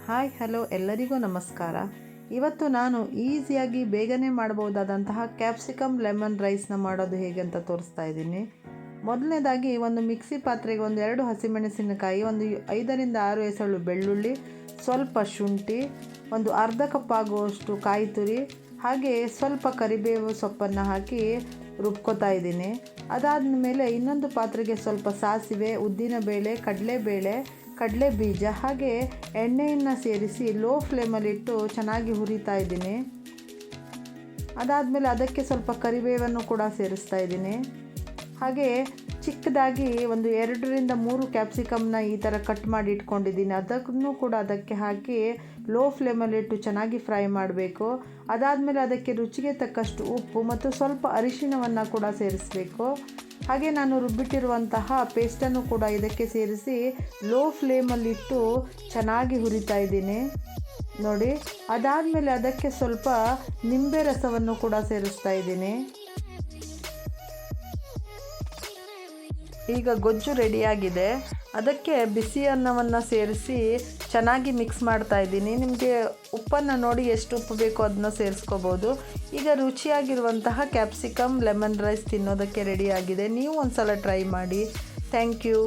Hi hello ಎಲ್ಲರಿಗೂ ನಮಸ್ಕಾರ. ಇವತ್ತು ನಾನು ಈಸಿಯಾಗಿ ಬೇಗನೆ ಮಾಡಬಹುದಾದಂತಹ ಕ್ಯಾಪ್ಸಿಕಮ್ ಲೆಮನ್ ರೈಸ್ನ ಮಾಡೋದು ಹೇಗೆ ಅಂತ ತೋರಿಸ್ತಾ ಇದ್ದೀನಿ. ಮೊದಲನೇದಾಗಿ ಒಂದು ಮಿಕ್ಸಿ ಪಾತ್ರೆಗೆ ಒಂದು 2 ಹಸಿಮೆಣಸಿನಕಾಯಿ, ಒಂದು 5 ರಿಂದ 6 ಎಸಳು ಬೆಳ್ಳುಳ್ಳಿ, ಸ್ವಲ್ಪ ಶುಂಠಿ, ಒಂದು ಅರ್ಧ ಕಪ್ ಆಗುವಷ್ಟು ಕಾಯಿ ತುರಿ, ಹಾಗೆ ಸ್ವಲ್ಪ ಕರಿಬೇವು ಸೊಪ್ಪನ್ನು ಹಾಕಿ ರುಬ್ಕೋತಾ ಇದ್ದೀನಿ. ಅದಾದ ಮೇಲೆ ಇನ್ನೊಂದು ಪಾತ್ರೆಗೆ ಸ್ವಲ್ಪ ಸಾಸಿವೆ, ಉದ್ದಿನಬೇಳೆ, ಕಡಲೆ ಬೀಜ ಹಾಗೆ ಎಣ್ಣೆಯನ್ನು ಸೇರಿಸಿ ಲೋ ಫ್ಲೇಮಲ್ಲಿಟ್ಟು ಚೆನ್ನಾಗಿ ಹುರಿತಾ ಇದ್ದೀನಿ. ಅದಾದಮೇಲೆ ಅದಕ್ಕೆ ಸ್ವಲ್ಪ ಕರಿಬೇವನ್ನು ಕೂಡ ಸೇರಿಸ್ತಾ ಇದ್ದೀನಿ. ಹಾಗೆ ಚಿಕ್ಕದಾಗಿ ಒಂದು 2 ರಿಂದ 3 ಕ್ಯಾಪ್ಸಿಕಮ್ನ ಈ ಥರ ಕಟ್ ಮಾಡಿ ಇಟ್ಕೊಂಡಿದ್ದೀನಿ. ಅದನ್ನು ಕೂಡ ಅದಕ್ಕೆ ಹಾಕಿ ಲೋ ಫ್ಲೇಮಲ್ಲಿಟ್ಟು ಚೆನ್ನಾಗಿ ಫ್ರೈ ಮಾಡಬೇಕು. ಅದಾದಮೇಲೆ ಅದಕ್ಕೆ ರುಚಿಗೆ ತಕ್ಕಷ್ಟು ಉಪ್ಪು ಮತ್ತು ಸ್ವಲ್ಪ ಅರಿಶಿಣವನ್ನು ಕೂಡ ಸೇರಿಸಬೇಕು. ಹಾಗೆ ನಾನು ರುಬ್ಬಿಟ್ಟಿರುವಂತಹ ಪೇಸ್ಟನ್ನು ಕೂಡ ಇದಕ್ಕೆ ಸೇರಿಸಿ ಲೋ ಫ್ಲೇಮಲ್ಲಿಟ್ಟು ಚೆನ್ನಾಗಿ ಹುರಿತಾ ಇದ್ದೀನಿ ನೋಡಿ. ಅದಾದಮೇಲೆ ಅದಕ್ಕೆ ಸ್ವಲ್ಪ ನಿಂಬೆ ರಸವನ್ನು ಕೂಡ ಸೇರಿಸ್ತಾ ಇದ್ದೀನಿ. ಈಗ ಗೊಜ್ಜು ರೆಡಿಯಾಗಿದೆ. ಅದಕ್ಕೆ ಬಿಸಿ ಅನ್ನವನ್ನು ಸೇರಿಸಿ ಚೆನ್ನಾಗಿ ಮಿಕ್ಸ್ ಮಾಡ್ತಾ ಇದ್ದೀನಿ. ನಿಮಗೆ ಉಪ್ಪನ್ನು ನೋಡಿ ಎಷ್ಟು ಉಪ್ಪು ಬೇಕೋ ಅದನ್ನ ಸೇರಿಸ್ಕೋಬೋದು. ಈಗ ರುಚಿಯಾಗಿರುವಂತಹ ಕ್ಯಾಪ್ಸಿಕಮ್ ಲೆಮನ್ ರೈಸ್ ತಿನ್ನೋದಕ್ಕೆ ರೆಡಿಯಾಗಿದೆ. ನೀವು ಒಂದು ಸಲ ಟ್ರೈ ಮಾಡಿ. Thank you.